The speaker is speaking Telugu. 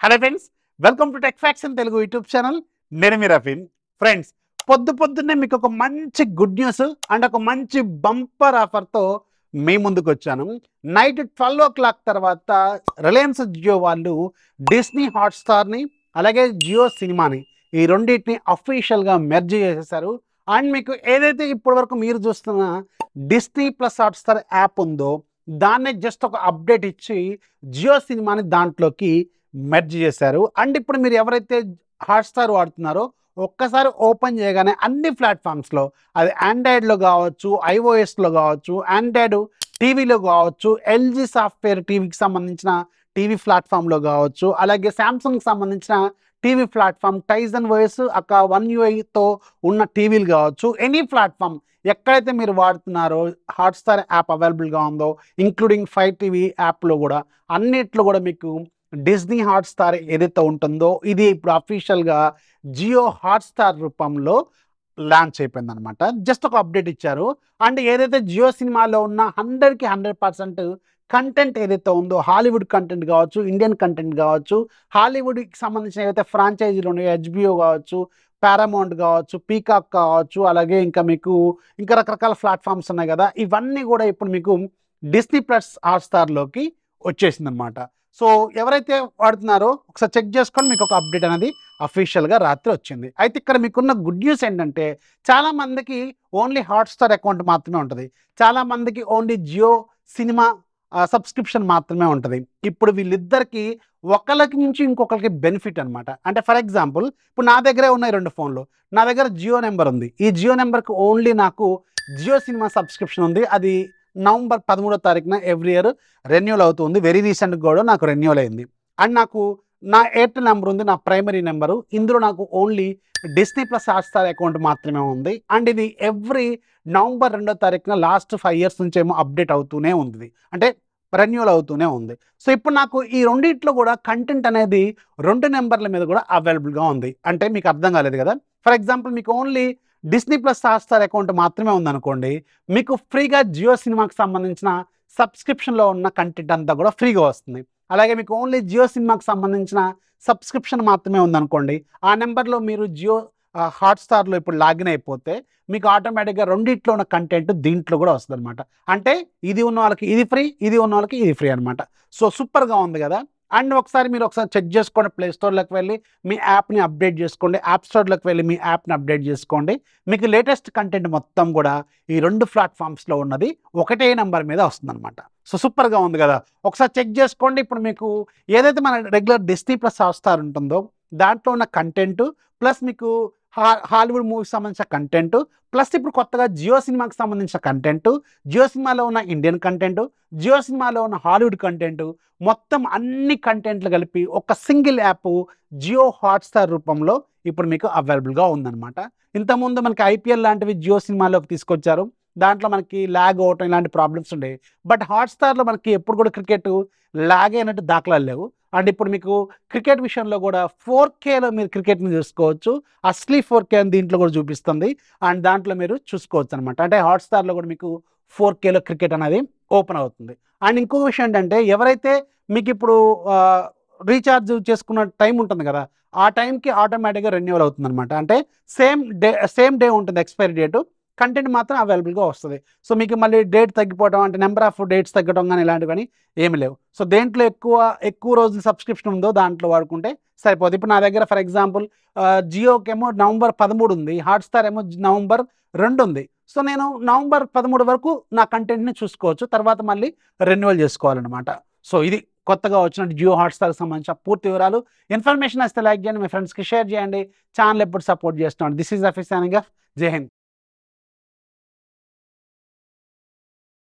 Hello friends, welcome to tech fax in Telugu YouTube channel. నేను మీ రఫీన్. ఫ్రెండ్స్, పొద్దున్నే మీకు ఒక మంచి గుడ్ న్యూస్ అండ్ ఒక మంచి బంపర్ ఆఫర్తో మీ ముందుకు వచ్చాను. నైట్ 12 o'clock తర్వాత రిలయన్స్ జియో వాళ్ళు డిస్నీ హాట్స్టార్ని అలాగే జియో సినిమాని ఈ రెండింటిని అఫీషియల్గా మెర్జ్ చేసేసారు. అండ్ మీకు ఏదైతే ఇప్పటి వరకు మీరు చూస్తున్న డిస్నీ ప్లస్ హాట్స్టార్ యాప్ ఉందో దాన్నే జస్ట్ ఒక అప్డేట్ ఇచ్చి జియో సినిమాని దాంట్లోకి మెర్జ్ చేశారు. అండ్ ఇప్పుడు మీరు ఎవరైతే హాట్స్టార్ వాడుతున్నారో ఒక్కసారి ఓపెన్ చేయగానే అన్ని ప్లాట్ఫామ్స్లో, అది ఆండ్రాయిడ్లో కావచ్చు, ఐఓఎస్లో కావచ్చు, ఆండ్రాయిడ్ టీవీలో కావచ్చు, ఎల్జీ సాఫ్ట్వేర్ టీవీకి సంబంధించిన టీవీ ప్లాట్ఫామ్లో కావచ్చు, అలాగే శాంసంగ్కి సంబంధించిన టీవీ ప్లాట్ఫామ్ టైజన్ వాయిస్ అక్క 1UI ఉన్న టీవీలు కావచ్చు, ఎనీ ప్లాట్ఫామ్ ఎక్కడైతే మీరు వాడుతున్నారో హాట్స్టార్ యాప్ అవైలబుల్గా ఉందో ఇంక్లూడింగ్ 5TV యాప్లో కూడా అన్నిట్లో కూడా మీకు డిస్నీ హాట్స్టార్ ఏదైతే ఉంటుందో ఇది ఇప్పుడు అఫీషియల్గా జియో హాట్స్టార్ రూపంలో లాంచ్ అయిపోయింది అనమాట. జస్ట్ ఒక అప్డేట్ ఇచ్చారు. అండ్ ఏదైతే జియో సినిమాలో ఉన్న 100కి 100% కంటెంట్ ఏదైతే ఉందో హాలీవుడ్ కంటెంట్ కావచ్చు, ఇండియన్ కంటెంట్ కావచ్చు, హాలీవుడ్కి సంబంధించిన ఏవైతే ఫ్రాంచైజీలు ఉన్నాయో హెచ్బిఓ కావచ్చు, పారామౌంట్ కావచ్చు, పీకాక్ కావచ్చు, అలాగే ఇంకా రకరకాల ప్లాట్ఫామ్స్ ఉన్నాయి కదా, ఇవన్నీ కూడా ఇప్పుడు మీకు డిస్నీ ప్లస్ హాట్స్టార్లోకి వచ్చేసింది అనమాట. సో ఎవరైతే వాడుతున్నారో ఒకసారి చెక్ చేసుకొని మీకు ఒక అప్డేట్ అనేది అఫీషియల్గా రాత్రి వచ్చింది. అయితే ఇక్కడ మీకున్న గుడ్ న్యూస్ ఏంటంటే చాలామందికి ఓన్లీ హాట్స్టార్ అకౌంట్ మాత్రమే ఉంటుంది, చాలామందికి ఓన్లీ జియో సినిమా సబ్స్క్రిప్షన్ మాత్రమే ఉంటుంది. ఇప్పుడు వీళ్ళిద్దరికి ఒకరికి నుంచి ఇంకొకరికి బెనిఫిట్ అనమాట. అంటే ఫర్ ఎగ్జాంపుల్ ఇప్పుడు నా దగ్గరే ఉన్నాయి 2 ఫోన్లు, నా దగ్గర జియో నెంబర్ ఉంది. ఈ జియో నెంబర్కి ఓన్లీ నాకు జియో సినిమా సబ్స్క్రిప్షన్ ఉంది. అది నవంబర్ 13వ ఎవ్రీ ఇయర్ రెన్యూల్ అవుతుంది. వెరీ రీసెంట్గా కూడా నాకు రెన్యూల్ అయింది. అండ్ నాకు నా ఎయిర్టెల్ నెంబర్ ఉంది, నా ప్రైమరీ నెంబరు. ఇందులో నాకు only Disney plus Hotstar account మాత్రమే ఉంది. అండ్ ఇది ఎవ్రీ నవంబర్ 2వ లాస్ట్ 5 years నుంచి ఏమో అప్డేట్ అవుతూనే ఉంది, అంటే రెన్యూల్ అవుతూనే ఉంది. సో ఇప్పుడు నాకు ఈ రెండిట్లో కూడా కంటెంట్ అనేది 2 నెంబర్ల మీద కూడా అవైలబుల్గా ఉంది. అంటే మీకు అర్థం కాలేదు కదా. ఫర్ ఎగ్జాంపుల్ మీకు only Disney plus Hotstar account మాత్రమే ఉందనుకోండి, మీకు ఫ్రీగా జియో సినిమాకి సంబంధించిన సబ్స్క్రిప్షన్లో ఉన్న కంటెంట్ అంతా కూడా ఫ్రీగా వస్తుంది. అలాగే మీకు ఓన్లీ జియో సినిమాకి సంబంధించిన సబ్స్క్రిప్షన్ మాత్రమే ఉందనుకోండి, ఆ నెంబర్లో మీరు జియో హాట్స్టార్లో ఇప్పుడు లాగిన్ అయిపోతే మీకు ఆటోమేటిక్గా రెండిట్లో ఉన్న కంటెంట్ దీంట్లో కూడా వస్తుంది అనమాట. అంటే ఇది ఉన్న వాళ్ళకి ఇది ఫ్రీ, ఇది ఉన్న వాళ్ళకి ఇది ఫ్రీ అనమాట. సో సూపర్గా ఉంది కదా. అండ్ మీరు ఒకసారి చెక్ చేసుకోండి, ప్లే స్టోర్లోకి వెళ్ళి మీ యాప్ని అప్డేట్ చేసుకోండి, యాప్ స్టోర్లోకి వెళ్ళి మీ యాప్ని అప్డేట్ చేసుకోండి. మీకు లేటెస్ట్ కంటెంట్ మొత్తం కూడా ఈ 2 ప్లాట్ఫామ్స్లో ఉన్నది ఒకటే నెంబర్ మీద వస్తుందన్నమాట. సో సూపర్గా ఉంది కదా, ఒకసారి చెక్ చేసుకోండి. ఇప్పుడు మీకు ఏదైతే మన రెగ్యులర్ డిస్నీ ప్లస్ హాట్స్టార్ ఉంటుందో దాంట్లో ఉన్న కంటెంట్ ప్లస్ మీకు హాలీవుడ్ మూవీకి సంబంధించిన కంటెంట్ ప్లస్ ఇప్పుడు కొత్తగా జియో సినిమాకి సంబంధించిన కంటెంట్, జియో సినిమాలో ఉన్న ఇండియన్ కంటెంట్, జియో సినిమాలో ఉన్న హాలీవుడ్ కంటెంట్, మొత్తం అన్ని కంటెంట్లు కలిపి ఒక సింగిల్ యాప్ జియో హాట్స్టార్ రూపంలో ఇప్పుడు మీకు అవైలబుల్గా ఉందన్నమాట. ఇంతకుముందు మనకి ఐపీఎల్ లాంటివి జియో సినిమాలోకి తీసుకొచ్చారు, దాంట్లో మనకి ల్యాగ్ అవటం ఇలాంటి ప్రాబ్లమ్స్ ఉండేవి. బట్ హాట్స్టార్లో మనకి ఎప్పుడు కూడా క్రికెట్ ల్యాగ్ అయినట్టు దాఖలాలు లేవు. అండ్ ఇప్పుడు మీకు క్రికెట్ విషయంలో కూడా 4Kలో మీరు క్రికెట్ని చూసుకోవచ్చు. అస్లీ 4K అని దీంట్లో కూడా చూపిస్తుంది. అండ్ దాంట్లో మీరు చూసుకోవచ్చు అనమాట. అంటే హాట్స్టార్లో కూడా మీకు 4Kలో క్రికెట్ అనేది ఓపెన్ అవుతుంది. అండ్ ఇంకొక విషయం ఏంటంటే ఎవరైతే మీకు ఇప్పుడు రీఛార్జ్ చేసుకున్న టైం ఉంటుంది కదా, ఆ టైంకి ఆటోమేటిక్గా రెన్యూవల్ అవుతుంది అనమాట. అంటే సేమ్ డే ఉంటుంది ఎక్స్పైరీ డేటు, కంటెంట్ మాత్రం అవైలబుల్గా వస్తుంది. సో మీకు మళ్ళీ డేట్ తగ్గిపోవడం అంటే నెంబర్ ఆఫ్ డేట్స్ తగ్గడం కానీ ఇలాంటివి కానీ ఏమి లేవు. సో దేంట్లో ఎక్కువ రోజులు సబ్స్క్రిప్షన్ ఉందో దాంట్లో వాడుకుంటే సరిపోతుంది. ఇప్పుడు నా దగ్గర ఫర్ ఎగ్జాంపుల్ జియోకేమో నవంబర్ 13 ఉంది, హాట్స్టార్ ఏమో నవంబర్ 2 ఉంది. సో నేను నవంబర్ 13 వరకు నా కంటెంట్ని చూసుకోవచ్చు, తర్వాత మళ్ళీ రెన్యువల్ చేసుకోవాలన్నమాట. సో ఇది కొత్తగా వచ్చిన జియో హాట్స్టార్కి సంబంధించిన పూర్తి వివరాలు. ఇన్ఫర్మేషన్ వస్తే లైక్ చేయండి, మీ ఫ్రెండ్స్కి షేర్ చేయండి. ఛానల్ ఎప్పుడు సపోర్ట్ చేస్తున్నాను. This is Rafi signing off. జై హింద్.